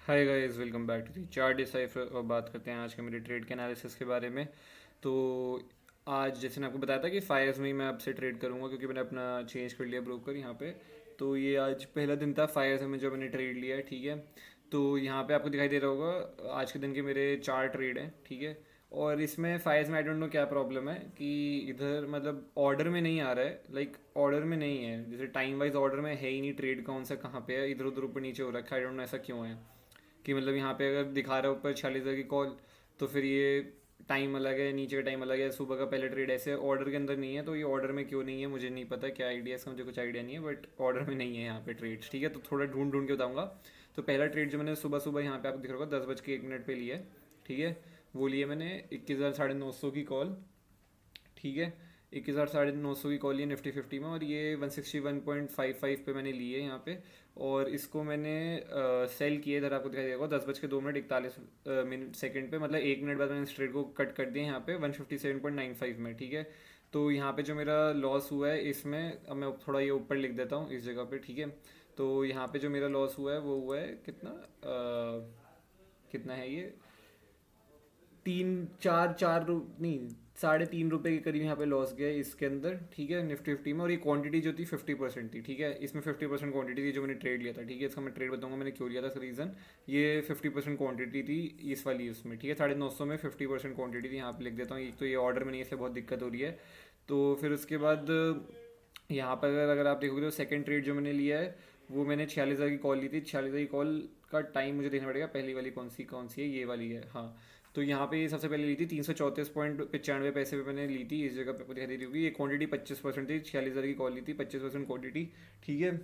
Hi guys, welcome back to the chart decipher. और बात करते हैं आज के मेरे ट्रेड के एनालिसिस के बारे में। तो आज जैसे मैंने आपको बताया था कि फायर्स में ही मैं आपसे ट्रेड करूंगा, क्योंकि मैंने अपना चेंज कर लिया ब्रोकर यहाँ पे। तो ये आज पहला दिन था फायर्स में जो मैंने ट्रेड लिया है, ठीक है। तो यहाँ पे आपको दिखाई दे रहा होगा आज के दिन के मेरे चार ट्रेड हैं, ठीक है। और इसमें फायर्स में आई डोंट नो क्या प्रॉब्लम है कि इधर मतलब ऑर्डर में नहीं आ रहा है, लाइक ऑर्डर में नहीं है, जैसे टाइम वाइज ऑर्डर में है ही नहीं। ट्रेड कौन सा कहाँ पे है, इधर उधर ऊपर नीचे हो रखा है, आई डोंट नो ऐसा क्यों है। कि मतलब यहाँ पे अगर दिखा रहा है ऊपर 46 की कॉल, तो फिर ये टाइम अलग है, नीचे का टाइम अलग है, सुबह का पहले ट्रेड ऐसे ऑर्डर के अंदर नहीं है। तो ये ऑर्डर में क्यों नहीं है मुझे नहीं पता, क्या आइडिया है इसका, मुझे कुछ आइडिया नहीं है, बट ऑर्डर में नहीं है यहाँ पे ट्रेड्स, ठीक है। तो थोड़ा ढूंढ ढूंढ के बताऊंगा। तो पहला ट्रेड जो मैंने सुबह सुबह यहाँ पे आपको दिख रहा होगा 10 बज के 1 मिनट पे लिया है, ठीक है। वो लिए मैंने 21,950 की कॉल, ठीक है। 21,950 की कॉल ये निफ्टी फिफ्टी में, और ये 161.55 पे मैंने लिए यहाँ पे। और इसको मैंने सेल किए, इधर आपको दिखाई देगा 10 बज के 2 मिनट 41 मिनट सेकंड पे, मतलब 1 मिनट बाद मैंने इस ट्रेड को कट कर दिया यहाँ पे 157.95 में, ठीक है। तो यहाँ पे जो मेरा लॉस हुआ है इसमें, अब मैं थोड़ा ये ऊपर लिख देता हूँ इस जगह पे, ठीक है। तो यहाँ पे जो मेरा लॉस हुआ है वो हुआ है कितना, कितना है ये, तीन चार नहीं, ₹3.5 के करीब यहाँ पे लॉस गया है इसके अंदर, ठीक है, निफ्टी फिफ्टी में। और ये क्वांटिटी जो थी 50% थी, ठीक है। इसमें 50% क्वांटिटी थी जो मैंने ट्रेड लिया था, ठीक है। इसका मैं ट्रेड बताऊंगा मैंने क्यों लिया था, इसका रीज़न। ये 50% क्वांटिटी थी इस वाली उसमें, ठीक है। 950 में 50% क्वांटिटी थी, यहाँ पे लिख देता हूँ। एक तो ये ऑर्डर में नहीं है, इससे बहुत दिक्कत हो रही है। तो फिर उसके बाद यहाँ पर अगर आप देखोगे तो सेकंड ट्रेड जो मैंने लिया है वो मैंने 46,000 की कॉल ली थी। 46,000 की कॉल का टाइम मुझे देखना पड़ेगा, पहली वाली कौन सी है, ये वाली है, हाँ। तो यहाँ पे ये सबसे पहले ली थी 334.95 पे मैंने ली थी, इस जगह पे आपको दिखाई दे रही होगी। ये क्वांटिटी 25% थी, 46,000 की कॉल ली थी, 25% क्वांटिटी, ठीक है।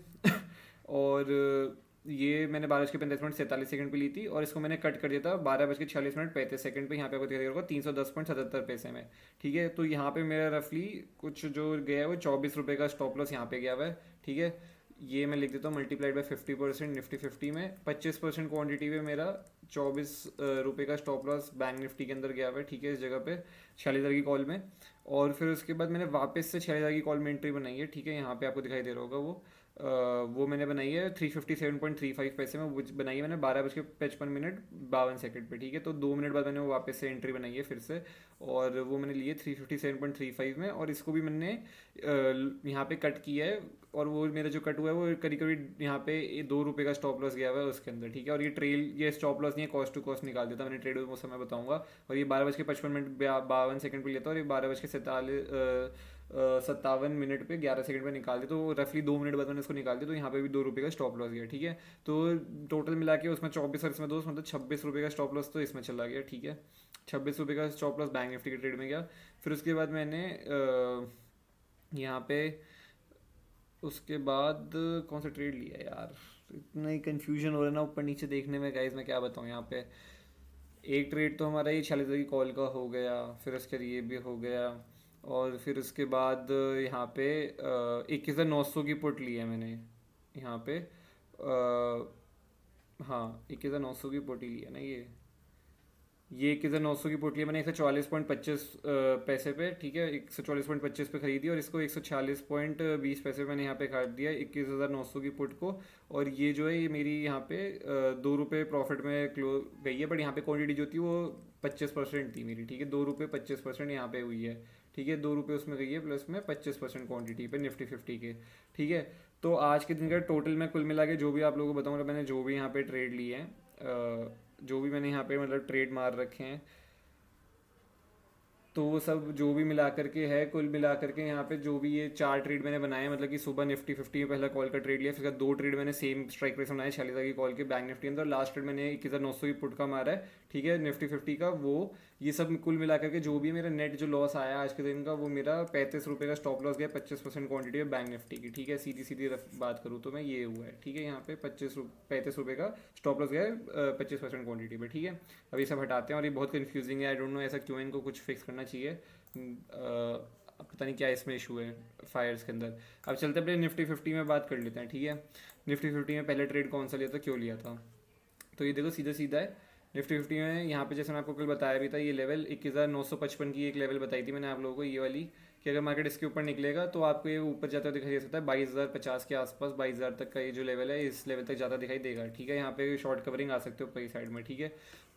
और ये मैंने 12 बज के 45 मिनट 47 सेकंड पे ली थी, और इसको मैंने कट कर दिया था 12 बज के 46 मिनट 35 सेकंड पे, यहाँ पे आपको दिखाई दे रहा होगा 310.77 में, ठीक है। तो यहाँ पे मेरा रफली कुछ जो गया है वो ₹24 का स्टॉप लॉस यहाँ पे गया हुआ है, ठीक है। ये मैं लिख देता हूँ मल्टीप्लाइड बाय 50%। निफ्टी फिफ्टी में 25% क्वांटिटी पे मेरा ₹24 का स्टॉप लॉस बैंक निफ्टी के अंदर गया हुआ है, ठीक है, इस जगह पे 46,000 की कॉल में। और फिर उसके बाद मैंने वापस से 46,000 की कॉल में एंट्री बनाई है, ठीक है। यहाँ पे आपको दिखाई दे रहा होगा वो मैंने बनाई है 357.35 में, वो बनाई है मैंने 12 बज के 55 मिनट 52 सेकंड पे, ठीक है। तो 2 मिनट बाद मैंने वो वापस से एंट्री बनाई है फिर से, और वो मैंने लिए 357.35 में। और इसको भी मैंने यहाँ पे कट किया है, और वो मेरा जो कट हुआ है वो करीब करीब यहाँ पे ₹2 का स्टॉप लॉस गया हुआ है उसके अंदर, ठीक है। और ये स्टॉप लॉस नहीं है, कॉस्ट टू कॉस्ट निकाल देता मैंने ट्रेड, वो समय बताऊंगा। और ये 12 बज के 55 मिनट 52 सेकंड पे लिया था, और ये 12 बज के 57 मिनट पे 11 सेकंड पे निकाल दिया। तो रफली 2 मिनट बाद मैंने उसको निकाल दिया, तो यहाँ पे भी ₹2 का स्टॉप लॉस गया, ठीक है। तो टोटल मिला के उसमें 24 और इसमें 2, मतलब ₹26 का स्टॉप लॉस तो इसमें चला गया, ठीक है। ₹26 का स्टॉप लॉस बैंक निफ्टी के ट्रेड में गया। फिर उसके बाद मैंने यहाँ पे उसके बाद कौन सा ट्रेड लिया यार, इतना ही कंफ्यूजन हो रहा है ना ऊपर नीचे देखने में, गाइज मैं क्या बताऊँ यहाँ पे। एक ट्रेड तो हमारा ये 46 की कॉल का हो गया, फिर उसके बाद ये भी हो गया। और फिर उसके बाद यहाँ पे 21,900 की पुट ली है मैंने यहाँ पे, हाँ 21,900 की पुट ही ली है ना ये 21,900 की पुट ली है मैंने 144.25 पैसे पे, ठीक है। 144.25 पे खरीदी, और इसको 146.20 मैंने यहाँ पे काट दिया 21,900 की पुट को। और ये जो है ये मेरी यहाँ पे ₹2 प्रॉफिट में क्लोज गई है, बट यहाँ पे क्वांटिटी जो थी वो 25% थी मेरी, ठीक है। ₹2 25% यहाँ पे हुई है, ठीक है। ₹2 उसमें गई है, प्लस में 25% क्वांटिटी पे निफ्टी फिफ्टी के, ठीक है। तो आज के दिन का टोटल मैं कुल मिला के जो भी आप लोगों को बताऊँगा, मैंने जो भी यहाँ पे ट्रेड लिए हैं, जो भी मैंने यहाँ पे मतलब ट्रेड मार रखे हैं, तो वो सब जो भी मिला करके है, कुल मिला करके यहाँ पे जो भी ये चार ट्रेड मैंने बनाए, मतलब कि सुबह निफ्टी फिफ्टी में पहला कॉल का ट्रेड लिया, फिर 2 ट्रेड मैंने सेम स्ट्राइक प्राइस बनाए 46,000 की कॉल के बैंक निफ्टी अंदर, लास्ट ट्रेड मैंने 21,900 की पुट का मारा है, ठीक है, निफ्टी फिफ्टी का। वो ये सब कुल मिला करके जो भी मेरा नेट जो लॉस आया आज के दिन का, वो मेरा ₹35 का स्टॉप लॉस गया 25% क्वांटिटी है बैंक निफ्टी की, ठीक है। सीधी सीधी बात करूँ तो मैं ये हुआ है, ठीक है। यहाँ पे 35 रुपये का स्टॉप लॉस गया है 25% क्वांटिटी पे, ठीक है। अब ये सब हटाते हैं, और ये बहुत कंफ्यूजिंग है, आई डोंट नो ऐसा क्यों है, इनको कुछ फिक्स करना चाहिए। पता नहीं क्या इसमें इशू है फायर्स के अंदर। अब चलते अपने निफ्टी फिफ्टी में बात कर लेते हैं, ठीक है। निफ्टी फिफ्टी में पहले ट्रेड कौन सा लिया था, क्यों लिया था, तो ये देखो सीधा सीधा है। निफ्टी फिफ्टी में यहाँ पे जैसे मैं आपको कल बताया भी था, ये लेवल 21,955 की एक लेवल बताई थी मैंने आप लोगों को, ये वाली कि अगर मार्केट इसके ऊपर निकलेगा तो आपको ये ऊपर जाता हुआ दिखाई दे सकता है 22,050 के आसपास, 22,000 तक का ये जो लेवल है इस लेवल तक ज़्यादा दिखाई देगा, ठीक है। यहाँ पे शॉर्ट कवरिंग आ सकते हो ऊपर की साइड में, ठीक है।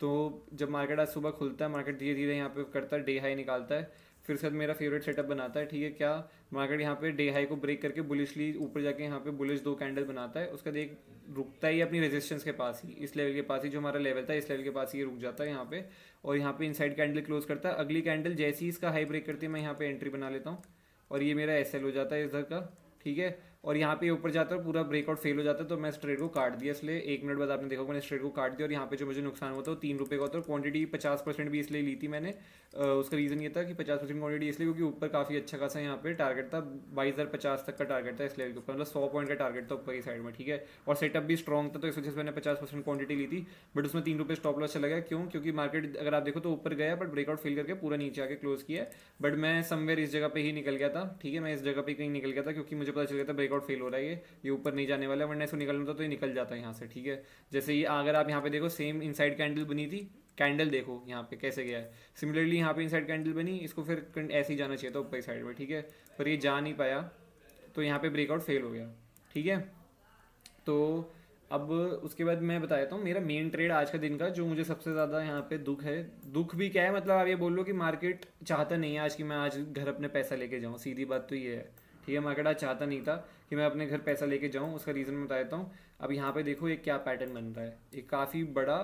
तो जब मार्केट आज सुबह खुलता है, मार्केट धीरे धीरे यहाँ पे करता है, डे हाई निकालता है, फिर उसके बाद मेरा फेवरेट सेटअप बनाता है, ठीक है। क्या मार्केट यहाँ पे डे हाई को ब्रेक करके बुलिशली ऊपर जाके यहाँ पे बुलिश 2 कैंडल बनाता है, उसका देख रुकता ही अपनी रेजिस्टेंस के पास ही, इस लेवल के पास ही, जो हमारा लेवल था इस लेवल के पास ही ये रुक जाता है यहाँ पे, और यहाँ पे इनसाइड कैंडल क्लोज करता है। अगली कैंडल जैसी इसका हाई ब्रेक करती है मैं यहाँ पे एंट्री बना लेता हूँ, और ये मेरा एसएल हो जाता है इधर का, ठीक है। और यहाँ पे ऊपर जाता है पूरा ब्रेकआउट फेल हो जाता है, तो मैं इस ट्रेड को काट दिया, इसलिए 1 मिनट बाद आपने देखा मैंने इस ट्रेड को काट दिया। और यहाँ पे जो मुझे नुकसान हुआ था वो 3 रुपये का होता है, और क्वांटिटी 50% भी इसलिए ली थी मैंने। उसका रीज़न ये था कि 50% क्वांटिटी इसलिए क्योंकि ऊपर काफ़ी अच्छा खासा यहाँ पे टारगेट था, 22,050 तक का टारगेट था इस लेवल के ऊपर, मतलब 100 पॉइंट का टारगेट था ऊपर की साइड में, ठीक है। और सेटअप भी स्ट्रॉन्ग था, तो इस वजह से मैंने 50% क्वांटिटी ली थी, बट उसमें 3 रुपये स्टॉप लॉस चला गया। क्यों? क्योंकि मार्केट अगर आप देखो तो ऊपर गया बट ब्रेकआउट फेल करके पूरा नीचे आके क्लोज किया है, बट मैं समवेयर इस जगह पे ही निकल गया था, ठीक है। मैं इस जगह पे कहीं निकल गया था क्योंकि मुझे पता चल गया था ब्रेकआउट फेल हो रहा है, ये ऊपर नहीं जाने वाला है, वरना इसको निकलना था तो ये निकल जाता है यहाँ से, ठीक है। जैसे ये अगर आप यहाँ पे देखो सेम इनसाइड कैंडल बनी थी, कैंडल देखो यहाँ पे कैसे गया है, सिमिलरली यहाँ पे इनसाइड कैंडल बनी, इसको फिर ऐसे ही जाना चाहिए था ऊपर साइड में, ठीक है, पर ये जा नहीं पाया, तो यहाँ पे ब्रेकआउट फेल हो गया, ठीक है। तो अब उसके बाद मैं बता देता हूँ मेरा मेन ट्रेड आज का दिन का, जो मुझे सबसे ज़्यादा यहाँ पे दुख है। दुख भी क्या है, मतलब आप ये बोल लो कि मार्केट चाहता नहीं है आज कि मैं आज घर अपने पैसा लेके जाऊँ, सीधी बात तो ये है, ठीक है। मार्केट आज चाहता नहीं था कि मैं अपने घर पैसा लेके जाऊँ, उसका रीज़न मैं बता देता हूँ। अब यहाँ पे देखो ये क्या पैटर्न बन रहा है, एक काफ़ी बड़ा,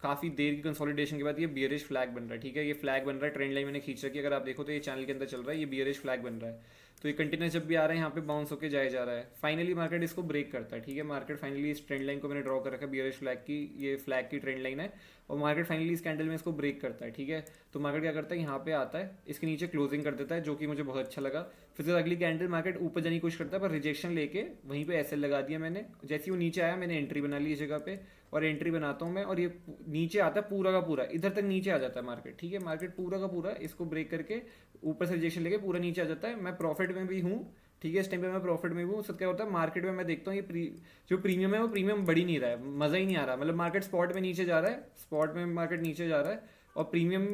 काफ़ी देर की कंसोलिडेशन के बाद ये बियरिश फ्लैग बन रहा है, ठीक है। ये फ्लैग बन रहा है, ट्रेंड लाइन मैंने खींच रखी है, अगर आप देखो तो ये चैनल के अंदर चल रहा है, ये बियरिश फ्लैग बन रहा है। तो ये कंटिन्यूस जब भी आ रहा है यहाँ पे बाउंस होकर जाया जा रहा है, फाइनली मार्केट इसको ब्रेक करता है, ठीक है। मार्केट फाइनली इस ट्रेंड लाइन को मैंने ड्रॉ कर रखा है, बियरिश फ्लैग की, ये फ्लैग की ट्रेंड लाइन है, और मार्केट फाइनली इस कैंडल में इसको ब्रेक करता है, ठीक है। तो मार्केट क्या करता है, यहाँ पे आता है, इसके नीचे क्लोजिंग कर देता है, जो कि मुझे बहुत अच्छा लगा। फिर अगली कैंडल मार्केट ऊपर जाने की कोशिश करता है, पर रिजेक्शन लेके वहीं पे एसएल लगा दिया मैंने। जैसे ही वो नीचे आया मैंने एंट्री बना ली इस जगह पे, और एंट्री बनाता हूँ मैं, और ये नीचे आता है पूरा का पूरा, इधर तक नीचे आ जाता है मार्केट, ठीक है। मार्केट पूरा का पूरा इसको ब्रेक करके ऊपर से रिजेक्शन लेके पूरा नीचे आ जाता है। मैं प्रॉफिट में भी हूँ, ठीक है, इस टाइम पे मैं प्रॉफिट में भी हूँ। उससे क्या होता है, मार्केट में मैं देखता हूँ ये जो प्रीमियम है वो प्रीमियम बढ़ ही नहीं रहा है, मज़ा ही नहीं आ रहा, मतलब मार्केट स्पॉट में नीचे जा रहा है, स्पॉट में मार्केट नीचे जा रहा है, और प्रीमियम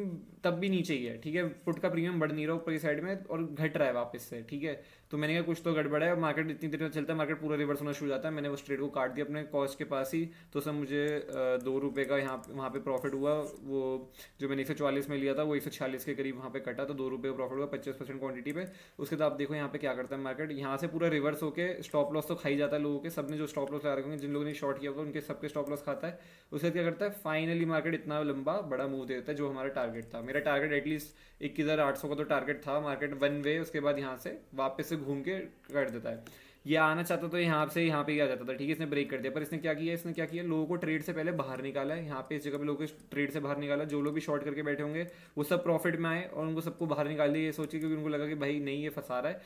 तब भी नीचे ही है, ठीक है। पुट का प्रीमियम बढ़ नहीं रहा ऊपर की साइड में, और घट रहा है वापस से, ठीक है। तो मैंने कहा कुछ तो गड़बड़ है, मार्केट इतनी देर में चलता है, मार्केट पूरा रिवर्स होना शुरू हो जाता है। मैंने उस ट्रेड को काट दिया अपने कॉस्ट के पास ही, तो सब मुझे 2 रुपये का यहाँ वहाँ पे प्रॉफिट हुआ। वो जो मैंने 144 में लिया था वो 146 के करीब वहाँ पे कटा, तो 2 रुपये का प्रॉफिट हुआ 25% क्वांटिटी पे। उसके बाद आप देखो यहाँ पे क्या करता है मार्केट, यहाँ से पूरा रिवर्स होकर स्टॉप लॉस तो खाई जाता है लोगों के, सबने जो स्टॉप लॉस लगा रखे होंगे, जिन लोगों ने शॉर्ट किया होगा उनके सबके स्टॉप लॉस खाता है। उसके बाद क्या करता है, फाइनली मार्केट इतना लंबा बड़ा मूव देता है, जो हमारा टारगेट था। मेरा टारगेट एटलीस्ट 21,800 का तो टारगेट था, मार्केट वन वे उसके बाद यहाँ से वापस से घूम के कर देता है। ये आना चाहता तो यहाँ से यहाँ पे ही आ जाता था, ठीक है। इसने ब्रेक कर दिया, पर इसने क्या किया, लोगों को ट्रेड से पहले बाहर निकाला है, यहाँ पे इस जगह पे लोगों को ट्रेड से बाहर निकाला। जो लोग भी शॉर्ट करके बैठे होंगे वो सब प्रॉफिट में आए, और उनको सबको बाहर निकाल दिया, ये सोचिए, क्योंकि उनको लगा कि भाई नहीं ये फंसा रहा है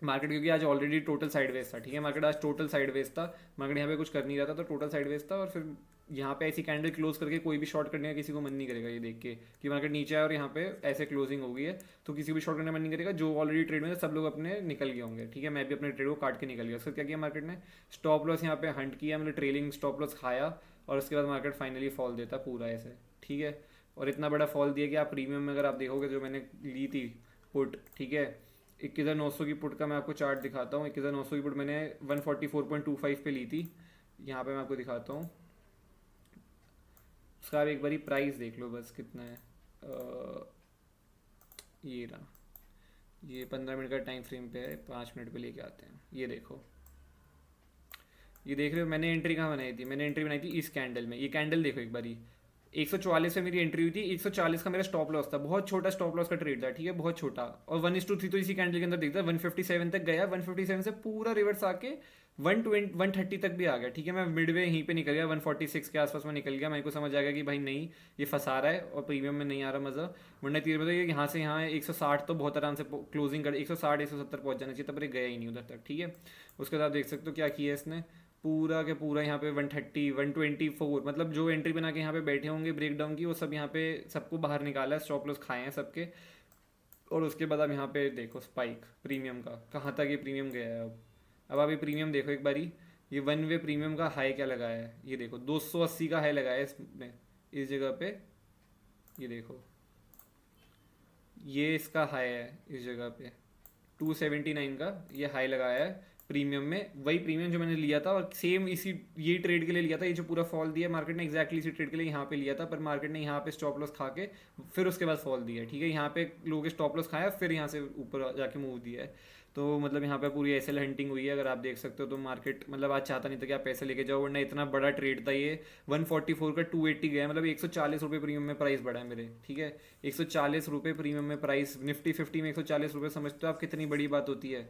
मार्केट, क्योंकि आज ऑलरेडी टोटल साइडवेज था, ठीक है। मार्केट आज टोटल साइडवेज था, मार्केट यहाँ पे कुछ कर नहीं रहा था, तो टोटल साइडवेज था। और फिर यहाँ पे ऐसी कैंडल क्लोज करके कोई भी शॉर्ट करने का किसी को मन नहीं करेगा, ये देख के कि मार्केट नीचे आया और यहाँ पे ऐसे क्लोजिंग हो गई है, तो किसी को भी शॉर्ट करने का मन नहीं करेगा। जो ऑलरेडी ट्रेड में सब लोग अपने निकल गए होंगे, ठीक है। मैं भी अपने ट्रेड को काट के निकल गया। उसके क्या किया मार्केट ने, स्टॉप लॉस यहाँ पे हंट किया, मतलब ट्रेलिंग स्टॉप लॉस खाया, और उसके बाद मार्केट फाइनली फॉल देता पूरा ऐसे, ठीक है। और इतना बड़ा फॉल दिया कि आप प्रीमियम में अगर आप देखोगे, जो मैंने ली थी पुट, ठीक है, 21,900 की पुट का मैं आपको चार्ट दिखाता हूँ। 21,900 की पुट मैंने 144.25 पे ली थी, यहाँ पे मैं आपको दिखाता हूँ। उसका आप एक बारी प्राइस देख लो बस कितना है। ये रहा, ये 15 मिनट का टाइम फ्रेम पे है, 5 मिनट पे लेके आते हैं। ये देखो, ये देख रहे हो मैंने एंट्री कहाँ बनाई थी, मैंने एंट्री बनाई थी इस कैंडल में। ये कैंडल देखो एक बारी, 144 पे मेरी एंट्री हुई थी, 140 का मेरा स्टॉप लॉस था, बहुत छोटा स्टॉप लॉस का ट्रेड था, ठीक है, बहुत छोटा। और 1:3 तो इसी कैंडल के अंदर दिखता है, 157 तक गया, 157 से पूरा रिवर्स आके 130 तक भी आ गया, ठीक है। मैं मिडवे यहीं पे निकल गया, 146 के आसपास में निकल गया। मेरे को समझ आ गया कि भाई नहीं ये फंसा रहा है, और प्रीमियम में नहीं आ रहा मज़ा, वरना तीर में तो ये यहाँ से यहाँ 160 तो बहुत आराम से क्लोजिंग कर, 160 170 पहुँच जाना चाहिए, तब ये गया ही नहीं उधर तक, ठीक है। उसके बाद देख सकते हो क्या किया इसने, पूरा के पूरा यहाँ पे 130 124, मतलब जो एंट्री बना के यहाँ पे बैठे होंगे ब्रेकडाउन की, वो सब यहाँ पे सबको बाहर निकाला है, स्टॉप लॉस खाए हैं सबके। और उसके बाद अब यहाँ पे देखो स्पाइक प्रीमियम का, कहाँ तक ये प्रीमियम गया है। अब आप ये प्रीमियम देखो एक बारी, ये वन वे प्रीमियम का हाई क्या लगाया है, ये देखो 280 का हाई लगाया है इसमें, इस जगह पे ये देखो, ये इसका हाई है इस जगह पे, 279 का ये हाई लगाया है प्रीमियम में, वही प्रीमियम जो मैंने लिया था और सेम इसी ये ट्रेड के लिए लिया था। ये जो पूरा फॉल दिया मार्केट ने एग्जैक्टली इसी ट्रेड के लिए यहाँ पे लिया था, पर मार्केट ने यहाँ पे स्टॉप लॉस खा के फिर उसके बाद फॉल दिया है, ठीक है। यहाँ पे लोगों के स्टॉप लॉस खाया फिर यहाँ से ऊपर जाके मूव दिया है। तो मतलब यहाँ पे पूरी एसएल हंटिंग हुई है, अगर आप देख सकते हो। तो मार्केट मतलब आज चाहता नहीं था कि आप पैसे लेके जाओ, वरना इतना बड़ा ट्रेड था ये। 144 का 280 गया, मतलब 140 रुपये प्रीमियम में प्राइस बढ़ा है मेरे, ठीक है। 140 रुपये प्रीमियम में प्राइस, निफ्टी 50 में 140 रुपये, समझते हो आप कितनी बड़ी बात होती है।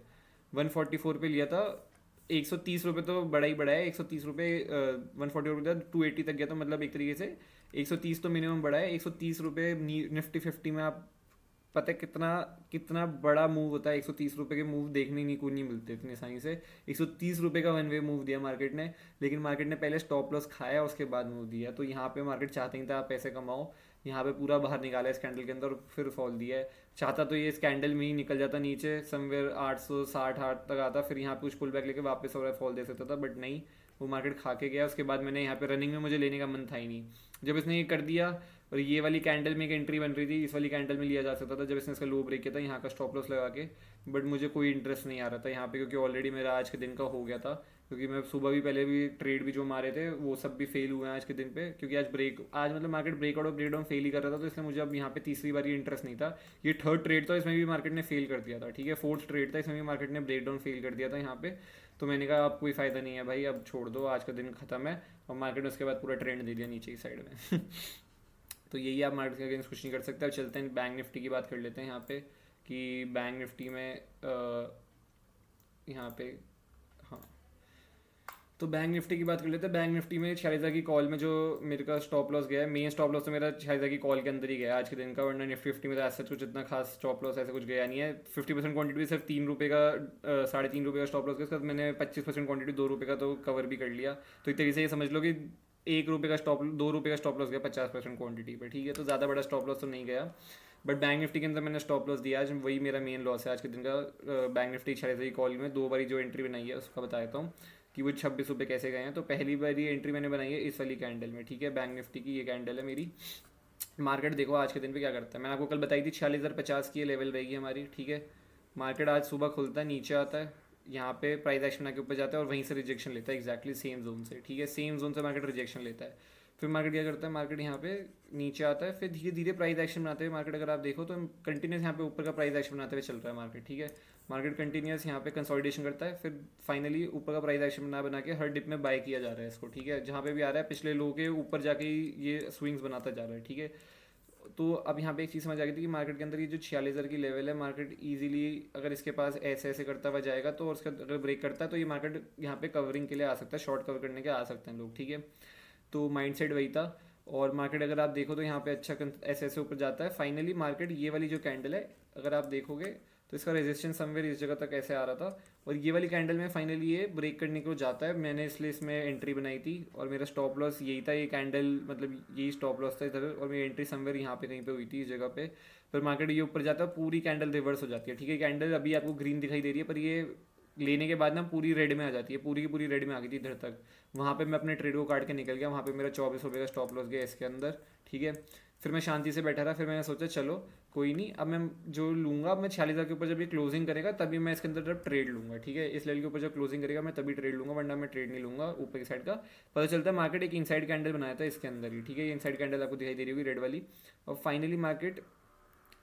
144 पे लिया था, 130 रुपये तो बड़ा ही बड़ा है। 130 रुपये 140 रुपये था, 280 तक गया, तो मतलब एक तरीके से 130 तो मिनिमम बड़ा है। 130 रुपये निफ्टी 50 में आप पता है कितना कितना बड़ा मूव होता है। 130 रुपये के मूव देखने नहीं को नहीं मिलते इतनी आसानी से। 130 रुपये का वन वे मूव दिया मार्केट ने, लेकिन मार्केट ने पहले स्टॉप लॉस खाया उसके बाद मूव दिया। तो यहाँ पे मार्केट चाहते ही था आप पैसे कमाओ, यहाँ पे पूरा बाहर निकाला है स्कैंडल के अंदर और फिर फॉल दिया है। चाहता तो ये स्कैंडल में ही निकल जाता नीचे समवेयर 860 8 तक आता, फिर यहाँ पे कुछ पुल बैक लेके वापस और फॉल दे सकता था, बट नहीं, वो मार्केट खा के गया। उसके बाद मैंने यहाँ पे रनिंग में मुझे लेने का मन था ही नहीं। जब इसने ये कर दिया और ये वाली कैंडल में एक एंट्री बन रही थी, इस वाली कैंडल में लिया जा सकता था जब इसने इसका लो ब्रेक किया था यहाँ का स्टॉप लॉस लगा के, बट मुझे कोई इंटरेस्ट नहीं आ रहा था यहाँ पे, क्योंकि ऑलरेडी मेरा आज के दिन का हो गया था। क्योंकि मैं सुबह भी पहले भी ट्रेड भी जो मारे थे वो सब भी फेल हुए हैं आज के दिन पे, क्योंकि आज मतलब मार्केट ब्रेकआउट और ब्रेकडाउन फेल ही कर रहा था। तो इसलिए मुझे अब यहाँ पे तीसरी बार ये इंटरेस्ट नहीं था। ये थर्ड ट्रेड था, इसमें भी मार्केट ने फेल कर दिया था, ठीक है। फोर्थ ट्रेड था, इसमें भी मार्केट ने ब्रेकडाउन फेल कर दिया था यहाँ पे। तो मैंने कहा अब कोई फ़ायदा नहीं है भाई, अब छोड़ दो, आज का दिन खत्म है। और मार्केट ने उसके बाद पूरा ट्रेंड दे दिया नीचे की साइड में। तो यही, आप मार्केट के अगेंस्ट कुछ नहीं कर सकते। अब चलते हैं बैंक निफ्टी की बात कर लेते हैं यहाँ पे, कि बैंक निफ्टी में यहाँ पे, हाँ, तो बैंक निफ्टी की बात कर लेते हैं। बैंक निफ्टी में 46,000 की कॉल में जो मेरे का स्टॉप लॉस गया है, मेन स्टॉप लॉस तो मेरा 46,000 की कॉल के अंदर ही गया आज के दिन का, वरना निफ्टी 50 में तो ऐसा कुछ इतना खास स्टॉप लॉस ऐसा कुछ गया नहीं है। 50% क्वांटिटी भी सिर्फ 3 रुपये का, 3.5 रुपये का स्टॉप लॉस गया, उसके बाद मैंने 25% क्वांटिटी 2 रुपये का तो कवर भी कर लिया। तो एक तरीके से ये समझ लो कि 1 रुपये का स्टॉप, 2 रुपये का स्टॉप लॉस गया 50% क्वांटिटी पर, ठीक है। तो ज़्यादा बड़ा स्टॉप लॉस तो नहीं गया। बट बैंक निफ्टी के अंदर मैंने स्टॉप लॉस दिया आज, वही मेरा मेन लॉस है आज के दिन का। बैंक निफ्टी 46,000 की कॉल में 2 बारी जो एंट्री बनाई है उसका बता देता हूँ कि वो 26 रुपये कैसे गए हैं। तो पहली बार ये एंट्री मैंने बनाई है इस वाली कैंडल में, ठीक है। बैंक निफ्टी की ये कैंडल है मेरी। मार्केट देखो आज के दिन पे क्या करता है, मैंने आपको कल बताई थी 46,050 की ये लेवल रहेगी हमारी, ठीक है। मार्केट आज सुबह खुलता है, नीचे आता है, यहाँ पे प्राइस एक्शन बना के ऊपर जाता है और वहीं से रिजेक्शन लेता है, एग्जैक्टली सेम जोन से, ठीक है। सेम जोन से मार्केट रिजेक्शन लेता है। फिर मार्केट क्या करता है, मार्केट यहाँ पे नीचे आता है, फिर धीरे धीरे प्राइस एक्शन बनाते हुए मार्केट, अगर आप देखो तो कंटिन्यूस यहाँ पे ऊपर का प्राइस एक्शन बनाते हुए चल रहा है मार्केट, ठीक है। मार्केट कंटिन्यूस यहाँ पे कंसोलिडेशन करता है, फिर फाइनली ऊपर का प्राइस एक्शन बना के हर डिप में बाय किया जा रहा है इसको, ठीक है। जहाँ पे भी आ रहा है पिछले लो के ऊपर जाके ये स्विंग्स बनाता जा रहा है, ठीक है। तो अब यहाँ पे एक चीज़ समझ आ गई थी कि मार्केट के अंदर ये जो 46,000 की लेवल है, मार्केट इजीली अगर इसके पास ऐसे ऐसे करता हुआ जाएगा तो, और उसका अगर ब्रेक करता है तो ये मार्केट यहाँ पे कवरिंग के लिए आ सकता है, शॉर्ट कवर करने के आ सकते हैं लोग, ठीक है। तो माइंडसेट वही था। और मार्केट अगर आप देखो तो यहाँ पे अच्छा ऐसे ऐसे ऊपर जाता है। फाइनली मार्केट ये वाली जो कैंडल है अगर आप देखोगे तो इसका रेजिस्टेंस समवेयर इस जगह तक ऐसे आ रहा था, और ये वाली कैंडल में फाइनली ये ब्रेक करने को जाता है। मैंने इसलिए इसमें एंट्री बनाई थी और मेरा स्टॉप लॉस यही था, ये कैंडल मतलब यही स्टॉप लॉस था इधर, और मेरी एंट्री समवेयर यहाँ पे कहीं पे हुई थी इस जगह पे। पर मार्केट ये ऊपर जाता है, पूरी कैंडल रिवर्स हो जाती है, ठीक है। कैंडल अभी आपको ग्रीन दिखाई दे रही है, पर ये लेने के बाद ना पूरी रेड में आ जाती है, पूरी की पूरी रेड में आ गई थी इधर तक। वहाँ पे मैं अपने ट्रेड को काट के निकल गया, वहाँ पे मेरा 24 रुपये का स्टॉप लॉस गया इसके अंदर, ठीक है। फिर मैं शांति से बैठा रहा, फिर मैंने सोचा चलो कोई नहीं, अब मैं जो लूँगा, अब मैं 46,000 के ऊपर जब ये क्लोजिंग करेगा तभी मैं इसके अंदर जब ट्रेड लूँगा, ठीक है। इस लेवल के ऊपर जब क्लोजिंग करेगा मैं तभी ट्रेड लूँगा, वरना मैं ट्रेड नहीं लूँगा ऊपर की साइड का। पता चलता है मार्केट एक इनसाइड कैंडल बनाया था इसके अंदर ही, ठीक है। ये इनसाइड कैंडल आपको दिखाई दे रही होगी रेड वाली, और फाइनली मार्केट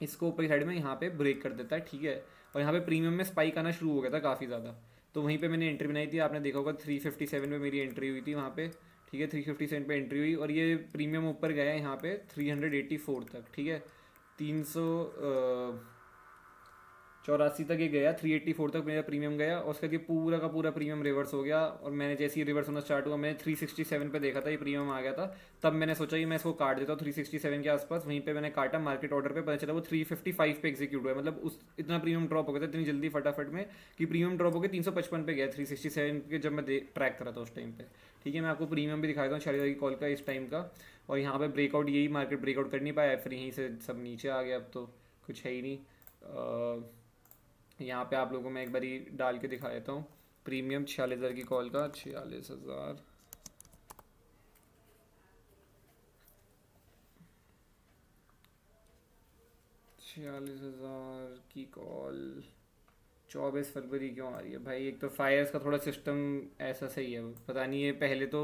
इसको ऊपर की साइड में यहाँ पे ब्रेक कर देता है, ठीक है। और यहाँ पे प्रीमियम में स्पाइक आना शुरू हो गया था काफ़ी ज़्यादा, तो वहीं पे मैंने एंट्री बनाई थी। आपने देखा होगा 357 पे मेरी एंट्री हुई थी वहाँ पे, ठीक है। 357 पे एंट्री हुई और ये प्रीमियम ऊपर गया यहाँ पे 384 तक, ठीक है। 384 तक ये गया, 384 तक मेरा प्रीमियम गया, और उसका ये पूरा का पूरा प्रीमियम रिवर्स हो गया। और मैंने जैसे ही रिवर्स होना स्टार्ट हुआ, मैंने 367 पे देखा था ये प्रीमियम आ गया था, तब मैंने सोचा कि मैं इसको काट देता हूँ 367 के आसपास। वहीं पे मैंने काटा मार्केट ऑर्डर पे, पता चला वो 355 पे एग्जीक्यूट हुआ है। मतलब उस इतना प्रीमियम ड्रॉप हो गया था इतनी जल्दी फटाफट में, कि प्रीमियम ड्रॉप हो गया 355 पे गया 367 के, जब मैं ट्रैक करा था उस टाइम पे, ठीक है। मैं आपको प्रीमियम भी दिखाता हूँ 46,000 की कॉल का इस टाइम का। और यहाँ पे ब्रेकआउट, यही मार्केट ब्रेकआउट कर नहीं पाया, फिर यहीं से सब नीचे आ गया। अब तो कुछ है ही नहीं। यहाँ पे आप लोगों को मैं एक बारी डाल के दिखा देता हूँ प्रीमियम 46,000 की कॉल का, 46,000 46,000 की कॉल, 24 फरवरी क्यों आ रही है भाई? एक तो फायर्स का थोड़ा सिस्टम ऐसा सही है, पता नहीं, ये पहले तो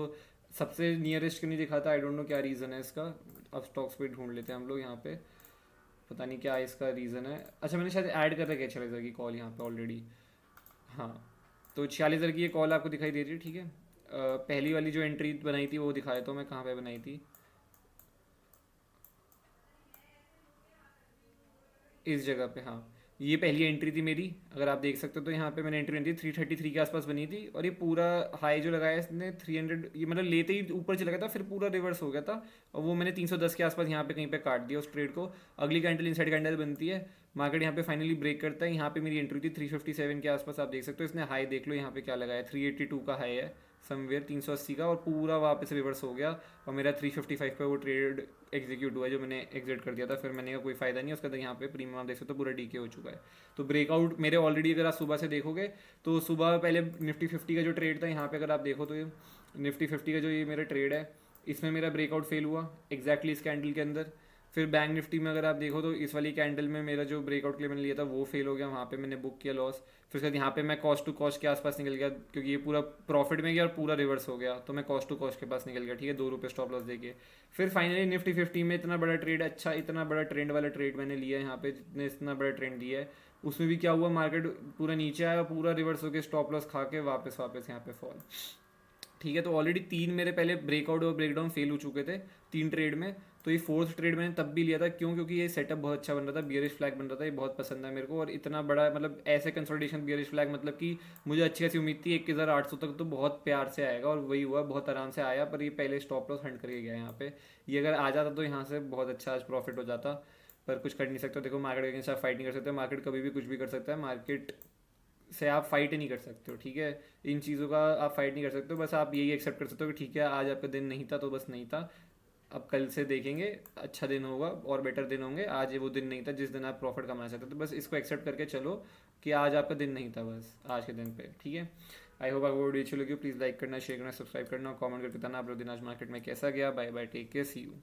सबसे नियरेस्ट क्यों नहीं दिखाता, आई डोंट नो क्या रीज़न है इसका। अब स्टॉक्स पे ढूंढ लेते हैं हम लोग यहाँ पे, पता नहीं क्या इसका रीज़न है। अच्छा मैंने शायद ऐड कर रखा है 46,000 की कॉल यहाँ पे ऑलरेडी। हाँ, तो 46,000 की ये कॉल आपको दिखाई दे रही है, ठीक है। पहली वाली जो एंट्री बनाई थी वो दिखाया, तो मैं कहाँ पे बनाई थी, इस जगह पे। हाँ, ये पहली एंट्री थी मेरी, अगर आप देख सकते हो तो यहाँ पे मैंने एंट्री बनी थी 333 के आसपास बनी थी, और ये पूरा हाई जो लगाया इसने 300, ये मतलब लेते ही ऊपर चला गया था, फिर पूरा रिवर्स हो गया था, और वो मैंने 310 के आसपास यहाँ पे कहीं पे काट दिया उस ट्रेड को। अगली कैंडल इनसाइड कैंडल बनती है, मार्केट यहाँ पे फाइनली ब्रेक करता है। यहाँ पे मेरी एंट्री थी 357 के आसपास, आप देख सकते हो। इसने हाई देख लो यहाँ पे क्या लगाया, 382 का हाई है समवेयर, 380 का, और पूरा वापस रिवर्स हो गया, और मेरा 355 पे वो ट्रेड एग्जीक्यूट हुआ है जो मैंने एग्जिट कर दिया था। फिर मैंने कहा कोई फायदा नहीं है उसका, तो यहाँ पे प्रीमियम आप देख सकते हो पूरा डीके हो चुका है। तो ब्रेकआउट मेरे ऑलरेडी, अगर आप सुबह से देखोगे तो सुबह पहले निफ्टी 50 का जो ट्रेड था यहाँ पे, अगर आप देखो तो ये निफ्टी 50 का जो ये मेरा ट्रेड है, इसमें मेरा ब्रेकआउट फेल हुआ एग्जैक्टली इस कैंडल के अंदर। फिर बैंक निफ्टी में अगर आप देखो तो इस वाली कैंडल में मेरा जो ब्रेकआउट के लिए मैंने लिया था वो फेल हो गया, वहाँ पे मैंने बुक किया लॉस। फिर उसके बाद यहाँ पे मैं कॉस्ट टू कॉस्ट के आसपास निकल गया, क्योंकि ये पूरा प्रॉफिट में गया और पूरा रिवर्स हो गया, तो मैं कॉस्ट टू कॉस्ट के पास निकल गया, ठीक है, 2 रुपये स्टॉप लॉस देके। फिर फाइनली निफ्टी 50 में इतना बड़ा ट्रेड, अच्छा इतना बड़ा ट्रेंड वाला ट्रेड मैंने लिया है यहाँ पे, जितने इतना बड़ा ट्रेंड दिया है उसमें भी क्या हुआ, मार्केट पूरा नीचे आया, पूरा रिवर्स होकर स्टॉप लॉस खा के वापस वापस यहाँ पे फॉल, ठीक है। तो ऑलरेडी 3 मेरे पहले ब्रेकआउट और ब्रेकडाउन फेल हो चुके थे 3 ट्रेड में। तो ये फोर्थ ट्रेड मैंने तब भी लिया था, क्यों? क्योंकि ये सेटअप बहुत अच्छा बन रहा था, बियरिश फ्लैग बन रहा था, ये बहुत पसंद है मेरे को। और इतना बड़ा मतलब ऐसे कंसोलिडेशन बियरिश फ्लैग, मतलब कि मुझे अच्छी खासी उम्मीद थी 21,800 तक तो बहुत प्यार से आएगा, और वही हुआ, बहुत आराम से आया। पर ये पहले स्टॉप लॉस हंट करके गया यहाँ पे, ये अगर आ जाता तो यहाँ से बहुत अच्छा आज प्रॉफिट हो जाता, पर कुछ कर नहीं सकते। देखो मार्केट के अगेंस्ट आप फाइट नहीं कर सकते, मार्केट कभी भी कुछ भी कर सकता है, मार्केट से आप फाइट ही नहीं कर सकते हो, ठीक है। इन चीज़ों का आप फाइट नहीं कर सकते हो, बस आप यही एक्सेप्ट कर सकते हो कि ठीक है आज आपका दिन नहीं था तो बस नहीं था, अब कल से देखेंगे, अच्छा दिन होगा और बेटर दिन होंगे, आज ये वो दिन नहीं था जिस दिन आप प्रॉफिट कमा सकते, तो बस इसको एक्सेप्ट करके चलो कि आज आपका दिन नहीं था, बस आज के दिन पे, ठीक है। आई होप आपको वीडियो अच्छी लगी, प्लीज़ लाइक करना, शेयर करना, सब्सक्राइब करना और कमेंट करके बताना आप लोग दिन आज मार्केट में कैसा गया। Bye bye, take care, see you.